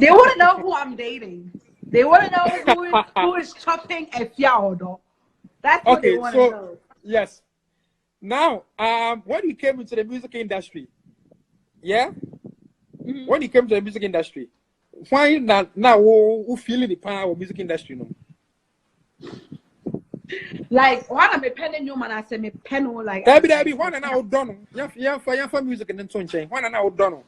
They want to know who I'm dating. They want to know who is chopping Efia Odo. That's what they want to know. Yes. Now, when you came into the music industry, yeah? Mm-hmm. When you came to the music industry, why not now who feeling the power of music industry no? Like when I'm a pen and you man, I say me pen like that be one and now done. Yeah, for music and then change. One and now done.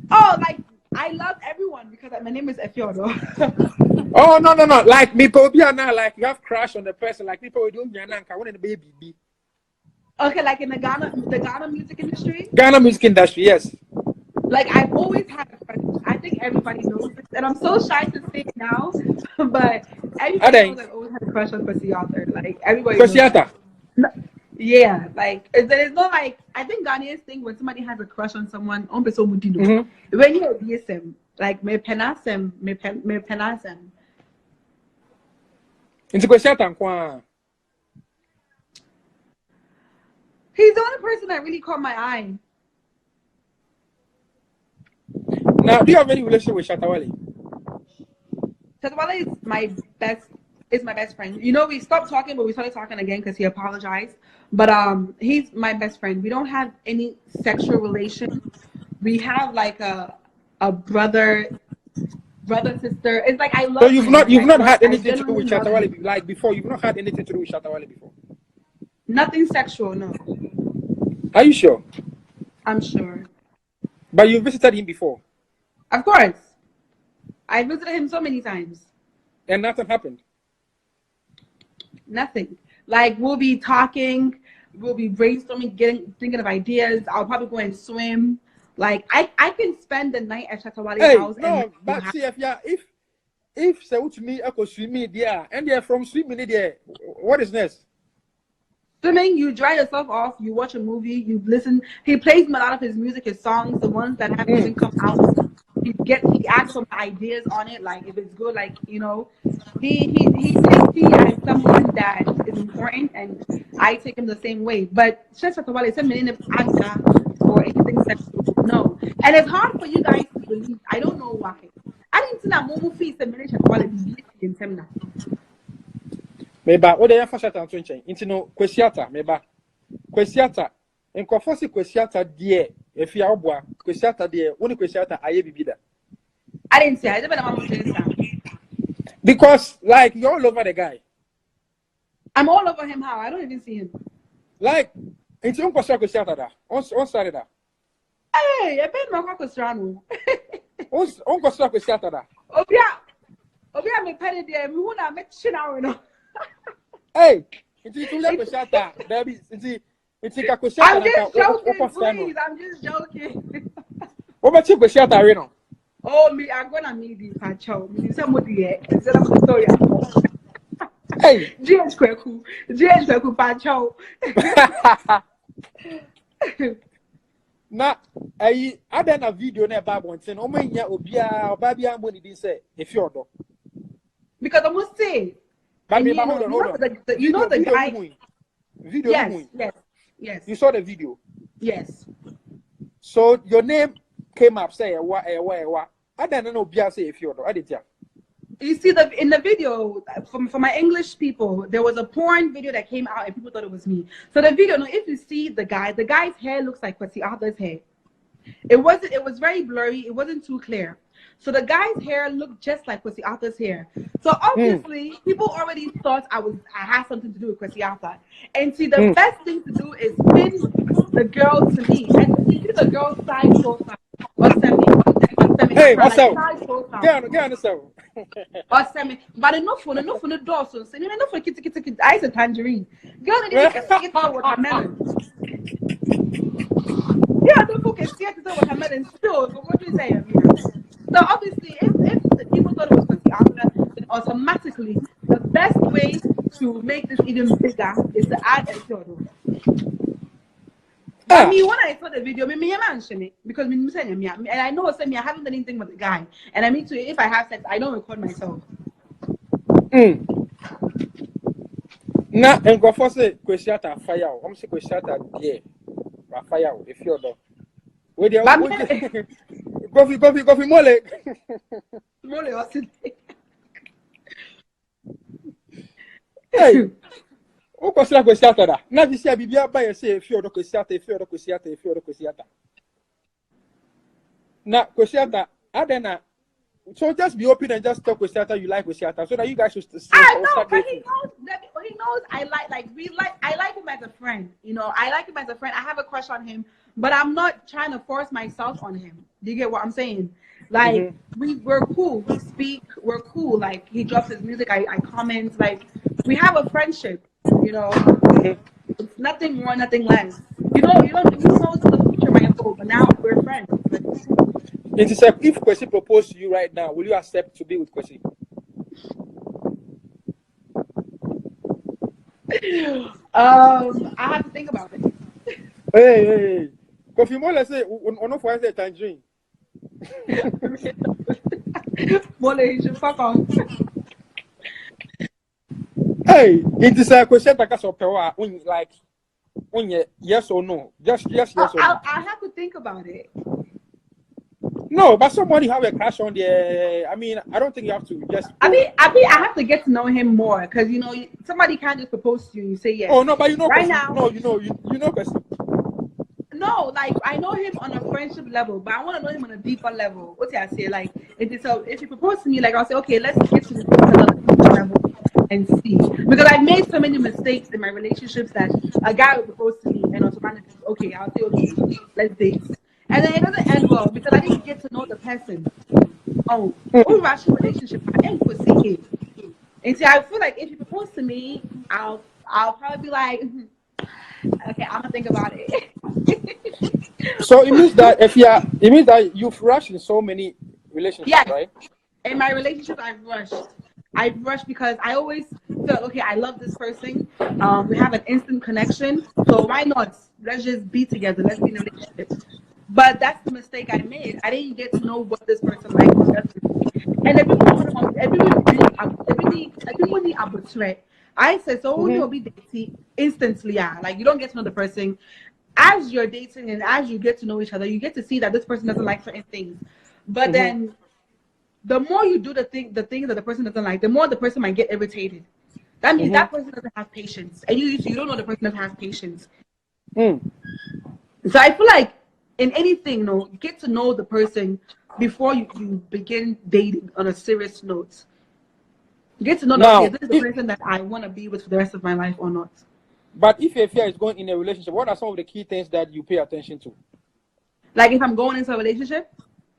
Oh, like I love everyone because my name is Efia Odo. Oh no. Like me people now like you have crush on the person like people do Nyananka when the baby. Okay, like in the Ghana music industry. Ghana music industry, yes. Like I've always had a crush. I think everybody knows this, and I'm so shy to say it now, but everybody knows I've always had a crush on Kwesi Arthur. Like everybody knows. Kwesi Arthur. Yeah, like there's no like I think Ghanaians think when somebody has a crush on someone, on person would know. When you DSM, like me penasem. Into Kwesi Arthur. He's the only person that really caught my eye. Now, do you have any relationship with Shatta Wale? Shatta Wale is my best friend. You know, we stopped talking, but we started talking again because he apologized. But he's my best friend. We don't have any sexual relation. We have like a brother sister. It's like I love. So you've not had anything to do with Shatta Wale like before. You've not had anything to do with Shatta Wale before. Nothing sexual, no. Are you sure? I'm sure. But you visited him before? Of course. I visited him so many times. And nothing happened? Nothing. Like, we'll be talking, we'll be brainstorming, thinking of ideas. I'll probably go and swim. Like, I can spend the night at Shatta Wale's house. No, but see, if say to me, I could swim there, and they're from swimming there, what is next? Swimming, you dry yourself off, you watch a movie, you listen. He plays a lot of his music, his songs, the ones that haven't even come out. He adds some ideas on it, like if it's good, like he takes me as someone that is important, and I take him the same way. But Shatta Wale is a minute or anything sexual, no. And it's hard for you guys to believe. I don't know why. I didn't see that movie a minute Shatta Wale be in Temna. Maybe what they have for Shatta and Twinchen. Into no Kwesi Arthur, maybe Kwesi Arthur. And Kwesi Kwesi Arthur dear, if you are Kwesi Arthur dear, only Kwesi Arthur I be that. I didn't say I never. Because like you're all over the guy. I'm all over him. How? I don't even see him. Like it's your Kwesi Arthur da. On Saturday da. Hey, I bet my Kwesi on Kwesi Arthur da. Obia me penny there. Me who na me china no. Hey, it's too late Kwesi Arthur. Baby, it's a Kwesi Arthur. I'm just joking, please. I'm just joking. What about you, Kwesi Arthur, no? Oh, me, I'm gonna meet the pacho. Me, somebody here. Instead of the story. Hey, GH Kweku pacho. Na, I done a video na Bible and saying, "Oh my, ya obia, babia money didn't say if you're dog." Because I must say, but hold on. You know the guy. Video. Yes. You saw the video. Yes. So your name came up say what? I don't know obia say if you're dog. I did ya. You see in the video for my English people, there was a porn video that came out and people thought it was me. So the video, if you see the guy's hair looks like Kwesi Arthur's hair. It was very blurry, it wasn't too clear. So the guy's hair looked just like Kwesi Arthur's hair. So obviously people already thought I had something to do with Kwesi Arthur. And see the best thing to do is pin the girl to me. And see the girl's side profile. Hey, what's up? Get on the cell. But enough for the door, so enough for kitty. I said tangerine. Girl, didn't get watermelon. Yeah, don't focus. See, it's watermelon still. So what do you say? So obviously, if the people thought it was Kwesi Arthur, then automatically the best way to make this even bigger is to add Efia Odo. But me, when I saw the video, me mention it because and I know I haven't done anything with the guy, and I mean to if I have sex, I don't record myself. Now, and go for say Kwesi Arthur fire. I'm say Kwesi Arthur yeah, fire. If you're dog, Coffee mole. Mole also. Hey. O Kwesi Arthur da. Na bi sia bibia ba ye say Efia Odo Kwesi Arthur. Na Kwesi Arthur, adena. So just be open and just tell Kwesi Arthur you like Kwesi Arthur so that you guys will I know, but he knows I like him as a friend. You know, I like him as a friend. I have a crush on him, but I'm not trying to force myself on him. Do you get what I'm saying? Like we're cool. We speak. We're cool. Like he drops his music. I comment. Like we have a friendship. You know, it's nothing more, nothing less. You know, who knows what the future might hold. But now we're friends. It is if Kwesi proposed to you right now, will you accept to be with Kwesi? I have to think about it. Hey. Coffee mole say on for say tangerine. Mole, you should fuck off. Hey, it is a question that so pewa like yes or no. Just yes or no. I have to think about it. No, but somebody have a crush on the. I mean, I don't think you have to just. I have to get to know him more because you know somebody can't just propose to you and you say yes. Oh no, but you know right person. now. No, you know person. No, like I know him on a friendship level, but I want to know him on a deeper level. What I say, like if you propose to me, like I'll say, okay, let's get to know each other on a deeper level and see. Because I've made so many mistakes in my relationships that a guy will propose to me and automatically, okay, I'll say, okay, let's date. And then it doesn't end well because I didn't get to know the person. Oh, rush relationship, I ain't see it. And see, I feel like if you propose to me, I'll probably be like, okay, I'm gonna think about it. So it means that you've rushed in so many relationships, Yes. right? In my relationship, I've rushed because I always felt, okay, I love this person. We have an instant connection, so why not? Let's just be together. Let's be in a relationship. But that's the mistake I made. I didn't get to know what this person likes and doesn't like. And everybody I said so you'll be dating instantly, yeah. Like you don't get to know the person. As you're dating and as you get to know each other, you get to see that this person doesn't like certain things. But then the more you do the things that the person doesn't like, the more the person might get irritated. That means that person doesn't have patience. And you don't know the person doesn't have patience. So I feel like in anything, get to know the person before you begin dating on a serious note. Get to know this is the person that I want to be with for the rest of my life or not. But if Efia is going in a relationship, what are some of the key things that you pay attention to? Like if I'm going into a relationship?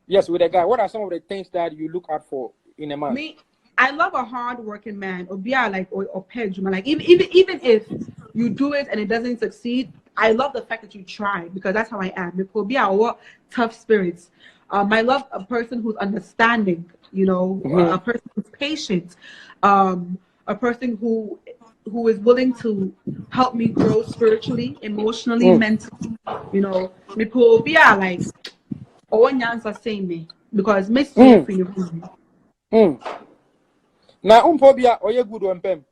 Yes, with a guy. What are some of the things that you look out for in a man? Me, I love a hard-working man. Or like even if you do it and it doesn't succeed, I love the fact that you try because that's how I am. Because be our tough spirits. I love a person who's understanding. A person who's patient. A person who is willing to help me grow spiritually, emotionally, mentally. Me be like, one answer saying me because miss you. Now, umpobia or you good one pem.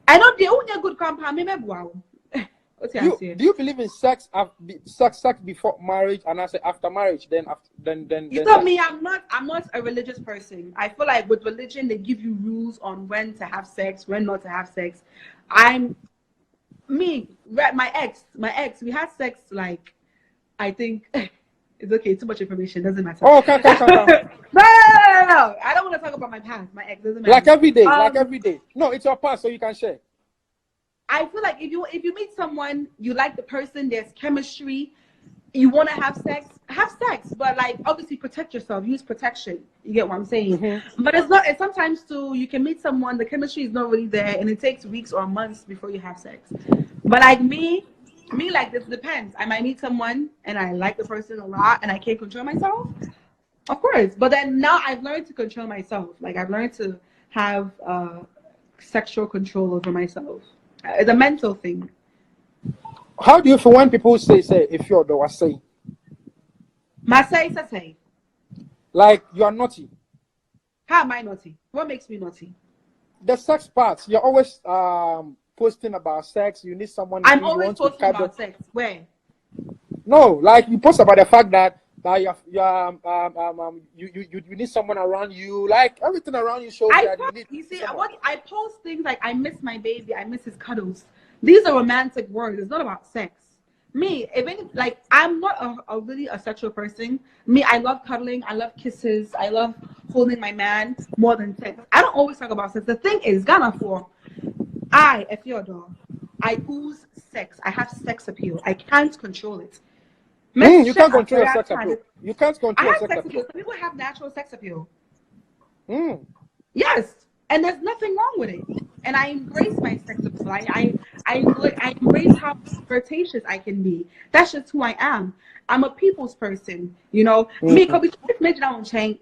I know the only good company. Do you believe in sex before marriage and I say after marriage? Then You know me, I'm not a religious person. I feel like with religion they give you rules on when to have sex, when not to have sex. My ex, we had sex like I think it's okay, too much information, doesn't matter. Oh, come. No. I don't want to talk about my past. My ex doesn't matter. Like every day. No, it's your past, so you can share. I feel like if you meet someone, you like the person, there's chemistry, you want to have sex, but like obviously protect yourself, use protection. You get what I'm saying? But it's not. And sometimes too, you can meet someone, the chemistry is not really there, and it takes weeks or months before you have sex. But like me, like this depends. I might meet someone and I like the person a lot, and I can't control myself. Of course, but then now I've learned to control myself. Like I've learned to have sexual control over myself. It's a mental thing. How do you feel when people say if you're the was say? Say. Like you are naughty. How am I naughty? What makes me naughty? The sex part. You're always posting about sex. You need someone. I'm always posting about sex. Where? No, like you post about the fact that that you need someone around you, like everything around you shows that you need. You see, someone. I post things like I miss my baby, I miss his cuddles. These are romantic words. It's not about sex. Me, if any, like I'm not a really a sexual person. Me, I love cuddling, I love kisses, I love holding my man more than sex. I don't always talk about sex. The thing is, Ghana for Efia Odo, I ooze sex. I have sex appeal. I can't control it. You can't control your sex appeal. You can't control I have sex sex appeal. appeal. Some people have natural sex appeal. Mm. Yes, and there's nothing wrong with it. And I embrace my sex appeal. I embrace how flirtatious I can be. That's just who I am. I'm a people's person, you know. Me, could be mentioned on chain,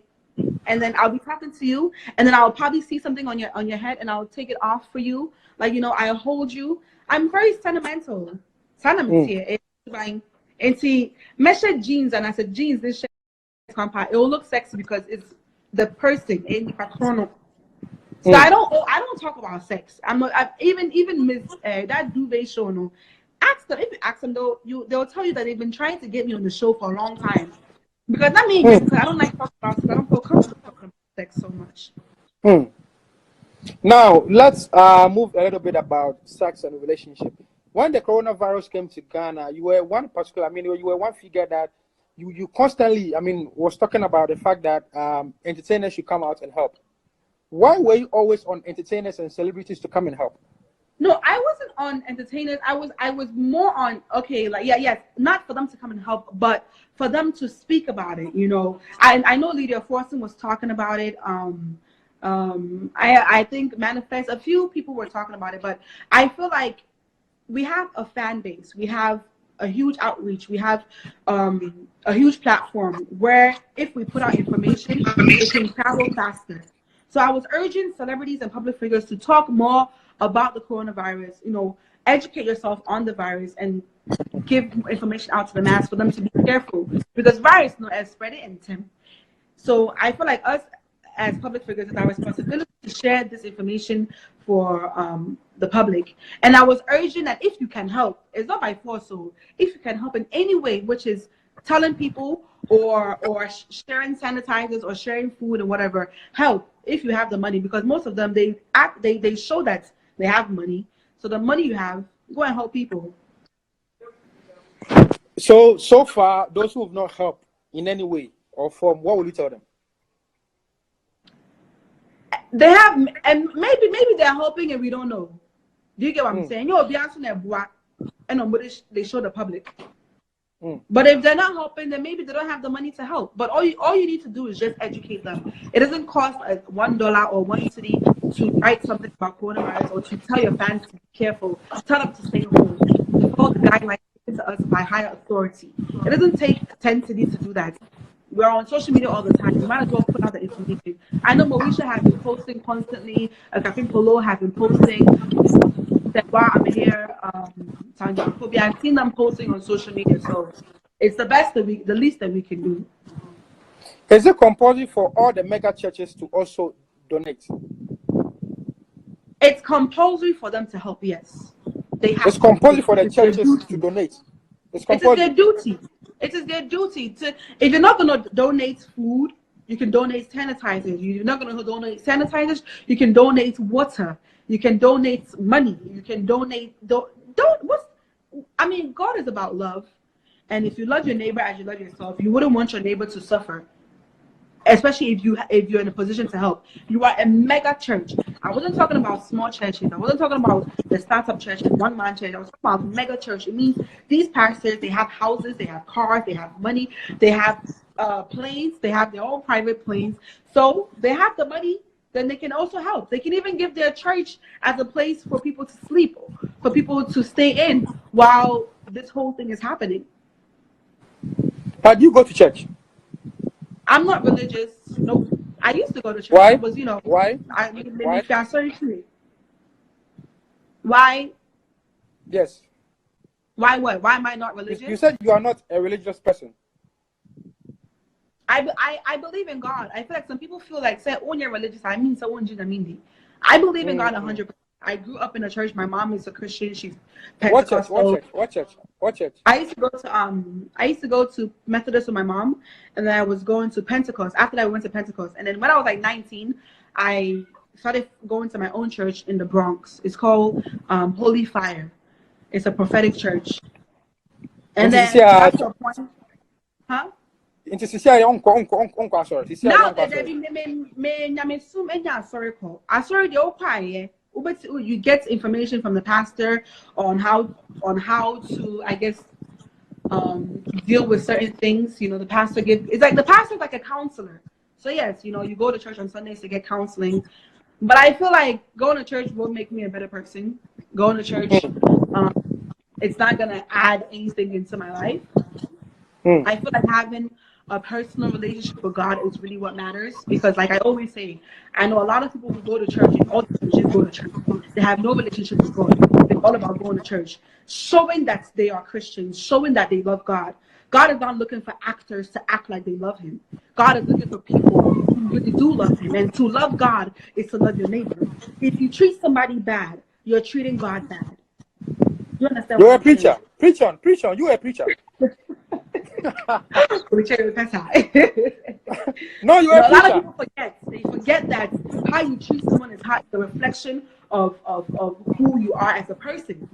and then I'll be talking to you, and then I'll probably see something on your head, and I'll take it off for you. Like, you know, I hold you. I'm very sentimental. Sentiment here. It's like, and see, measure jeans, and I said jeans. This shit is compact. It will look sexy because it's the person in the patrono. So I don't talk about sex. Even Miss that duvet show. No, ask them. If you ask them, they'll tell you that they've been trying to get me on the show for a long time. Because that means because I don't like talking about sex. I don't feel comfortable talking about sex so much. Now let's move a little bit about sex and relationship. When the coronavirus came to Ghana, you were one particular. I mean, you were one figure that you constantly, I mean, was talking about the fact that entertainers should come out and help. Why were you always on entertainers and celebrities to come and help? No, I wasn't on entertainers. I was more on yes, not for them to come and help, but for them to speak about it. You know, I know Lydia Forson was talking about it. I think Manifest. A few people were talking about it, but I feel like we have a fan base. We have a huge outreach. We have a huge platform where if we put out information, it can travel faster. So I was urging celebrities and public figures to talk more about the coronavirus, you know, educate yourself on the virus and give information out to the mass for them to be careful because virus no spread it in Tim. So I feel like us as public figures, it's our responsibility to share this information for the public. And I was urging that if you can help, it's not by force, so if you can help in any way, which is telling people or sharing sanitizers or sharing food or whatever, help if you have the money, because most of them they show that they have money. So the money you have, go and help people. So far, those who have not helped in any way or form, what will you tell them? They have, and maybe they're helping and we don't know. Do you get what I'm saying? You'll be asking them what, and they show the public. But if they're not helping, then maybe they don't have the money to help. But all you need to do is just educate them. It doesn't cost $1 or $1 to write something about coronavirus or to tell your fans to be careful. Tell them to stay home. To follow the guidelines given to us by higher authority. It doesn't take 10 cities to do that. We're on social media all the time. You might as well put out the information. I know Moesha has been posting constantly. Captain Polo has been posting. That while I'm here, I've seen them posting on social media, so it's the least that we can do. Is it compulsory for all the mega churches to also donate? It's compulsory for them to help. Yes, they have. It's compulsory for the churches to donate. It's compulsory. It is their duty. It is their duty to. If you're not going to donate food, you can donate sanitizers. You're not going to donate sanitizers. You can donate water. You can donate money. You can donate. I mean, God is about love, and if you love your neighbor as you love yourself, you wouldn't want your neighbor to suffer. Especially if you're in a position to help. You are a mega church. I wasn't talking about small churches. I wasn't talking about the startup church and one-man church. I was talking about mega church. It means these pastors, they have houses, they have cars, they have money, they have planes, they have their own private planes. So they have the money, then they can also help. They can even give their church as a place for people to sleep, for people to stay in while this whole thing is happening. But you go to church? I'm not religious. Nope. I used to go to church. Why? Because, you know, Why? Why? Yes. Why what? Why am I not religious? You said you are not a religious person. I believe in God. I feel like some people feel like, say, when you're religious, I mean, so I believe in God 100%. I grew up in a church. My mom is a Christian. She's What church? Pentecostal. What church? I used to go to Methodist with my mom, and then I was going to Pentecost. After that, I went to Pentecost, and then when I was like 19, I started going to my own church in the Bronx. It's called Holy Fire. It's a prophetic church. And then that's the point. Huh? No, you get information from the pastor on how to, I guess, deal with certain things. You know, the pastor the pastor's like a counselor. So yes, you know, you go to church on Sundays to get counseling. But I feel like going to church will make me a better person. Going to church, it's not gonna add anything into my life. I feel like having a personal relationship with God is really what matters, because like I always say, I know a lot of people who go to church and all they just go to church. They have no relationship with God. It's all about going to church, showing that they are Christians, showing that they love God. God is not looking for actors to act like they love him. God is looking for people who really do love him. And to love God is to love your neighbor. If you treat somebody bad, you're treating God bad. You understand? You're a preacher. Preach on. You're a preacher. No, you're a preacher. A lot of people forget that how you treat someone is the reflection of who you are as a person.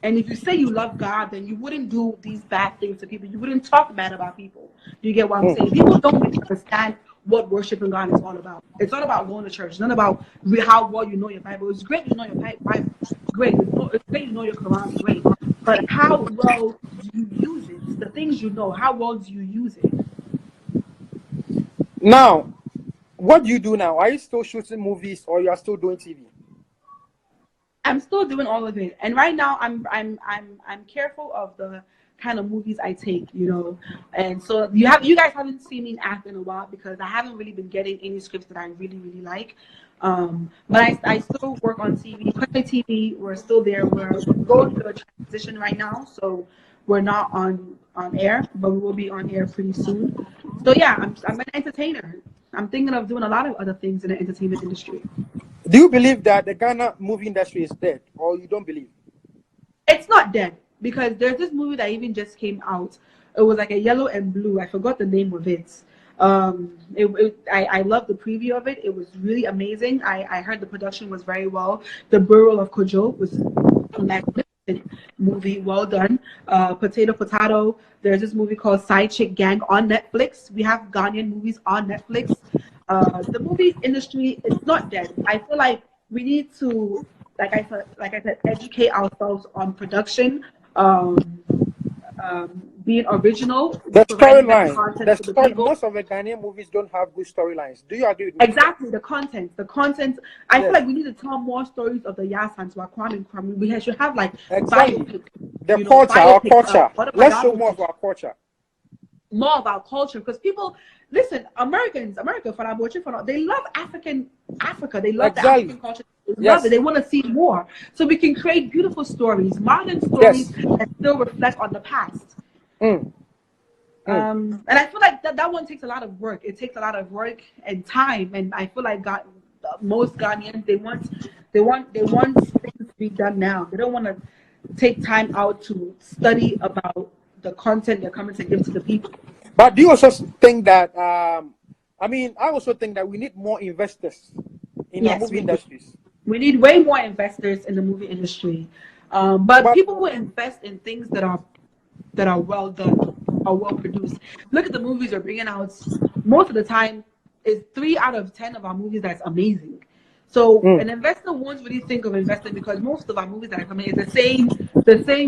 And if you say you love God, then you wouldn't do these bad things to people. You wouldn't talk bad about people. Do you get what I'm saying? People don't really understand what worshiping God is all about. It's not about going to church. It's not about how well you know your Bible. It's great you know your Bible. Great. It's great you know your Quran. Great. But how well do you use it? The things you know, how well do you use it? Now, what do you do now? Are you still shooting movies, or you are still doing TV? I'm still doing all of it, and right now I'm careful of the kind of movies I take, you know. And so you guys haven't seen me act in a while because I haven't really been getting any scripts that I really like. But I still work on TV. Kwesi TV, we're still there. We're going through a transition right now, so we're not on air, but we will be on air pretty soon. So yeah, I'm an entertainer. I'm thinking of doing a lot of other things in the entertainment industry. Do you believe that the Ghana movie industry is dead, or you don't believe? It's not dead, because there's this movie that even just came out. It was like a yellow and blue. I forgot the name of it. I loved the preview of it. It was really amazing. I heard the production was very well. The Burial of Kojo was a magnificent movie. Well done. Potato. There's this movie called Side Chick Gang on Netflix. We have Ghanaian movies on Netflix. The movie industry is not dead. I feel like we need to, like I said, educate ourselves on production, being original. The storyline. Most of the Ghanaian movies don't have good storylines. Do you agree with me? Exactly, the content. I feel like we need to tell more stories of the Yasans, Kwame and Kwame. We should have like biopic, our culture. Let's show more of our culture. More of our culture, because people listen. America, they love Africa. They love the African culture. They love it. They want to see more. So we can create beautiful stories, modern stories that still reflect on the past. And I feel like that one takes a lot of work. It takes a lot of work and time. And I feel like most Ghanaians, they want things to be done now. They don't want to take time out to study about the content they're coming to give to the people. But do you also think that I also think that we need more investors in the movie industries? We need way more investors in the movie industry. But people will invest in things that are well done, are well produced. Look at the movies we're bringing out. Most of the time, it's 3 out of 10 of our movies that's amazing. So an investor won't really think of investing, because most of our movies that are coming is the same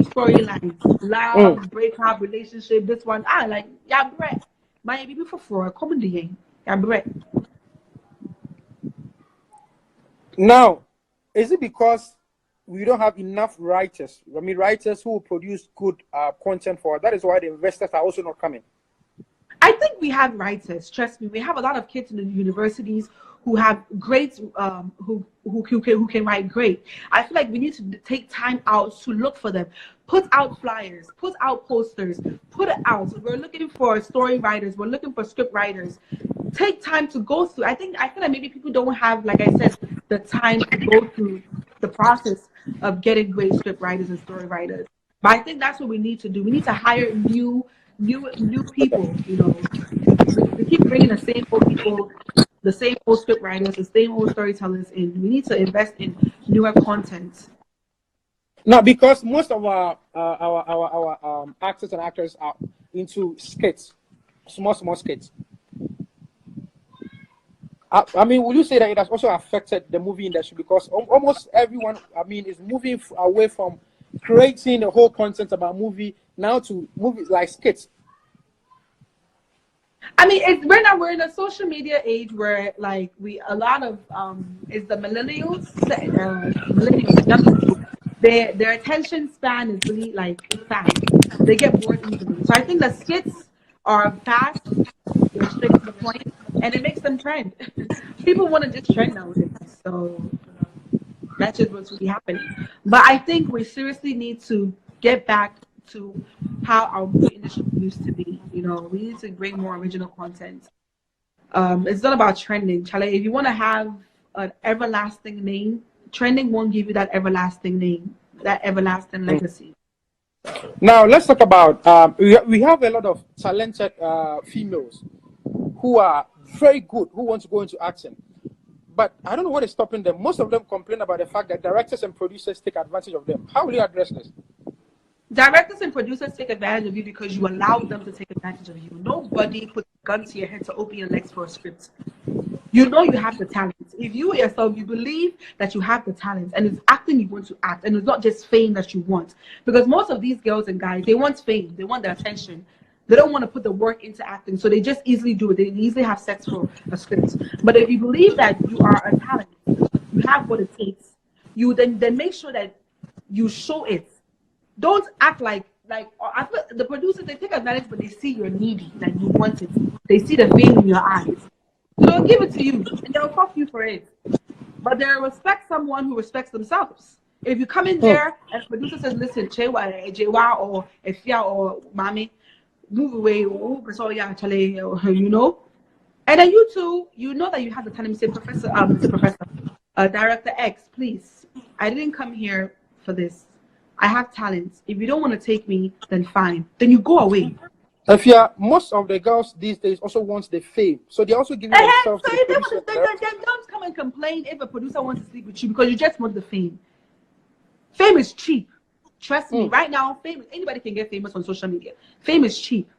storyline. Love, breakup, relationship, this one. Brett. My baby for a comedy. Brett. Now, is it because we don't have enough writers? Writers who will produce good content for us. That is why the investors are also not coming. I think we have writers. Trust me, we have a lot of kids in the universities who have great, who can write great. I feel like we need to take time out to look for them. Put out flyers, put out posters, put it out. We're looking for story writers. We're looking for script writers. Take time to go through. I feel like maybe people don't have, like I said, the time to go through the process of getting great script writers and story writers. But I think that's what we need to do. We need to hire new people. You know, we keep bringing the same old people, the same old script writers, the same old storytellers in. We need to invest in newer content. Now, because most of our actors and actors are into skits, small skits. I mean, would you say that it has also affected the movie industry? Because almost everyone, I mean, is moving away from creating the whole content about movie now to movies like skits. I mean, right now we're in a social media age where like a lot of is the millennials, the young people, their attention span is really like fast. They get bored easily. So I think the skits are fast, they're straight to the point, and it makes them trend. People want to just trend nowadays. So that's just what's really happening. But I think we seriously need to get back to how our movie industry used to be. You know, we need to bring more original content. It's not about trending, Charlie. If you want to have an everlasting name, trending won't give you that everlasting name, that everlasting legacy. Now let's talk about we have a lot of talented females who are very good, who want to go into acting. But I don't know what is stopping them. Most of them complain about the fact that directors and producers take advantage of them. How will you address this? Directors and producers take advantage of you because you allow them to take advantage of you. Nobody puts a gun to your head to open your legs for a script. You know you have the talent. If you yourself, you believe that you have the talent and it's acting you want to act and it's not just fame that you want. Because most of these girls and guys, they want fame. They want the attention. They don't want to put the work into acting. So they just easily do it. They easily have sex for a script. But if you believe that you are a talent, you have what it takes, you then make sure that you show it. Don't act like I feel the producers, they take advantage, but they see you're needy, like you want it. They see the fame in your eyes, so they'll give it to you and they'll fuck you for it. But they'll respect someone who respects themselves. If you come in there and the producer says, "Listen, Chewa or Efia or Mami, move away," you know, and then you two, you know that you have the talent. Say, Director X, please, I didn't come here for this. I have talents. If you don't want to take me, then fine. Then you go away. Most of the girls these days also want the fame, so they also give themselves. So they don't come and complain if a producer wants to sleep with you because you just want the fame. Fame is cheap. Trust me. Right now, anybody can get famous on social media. Fame is cheap.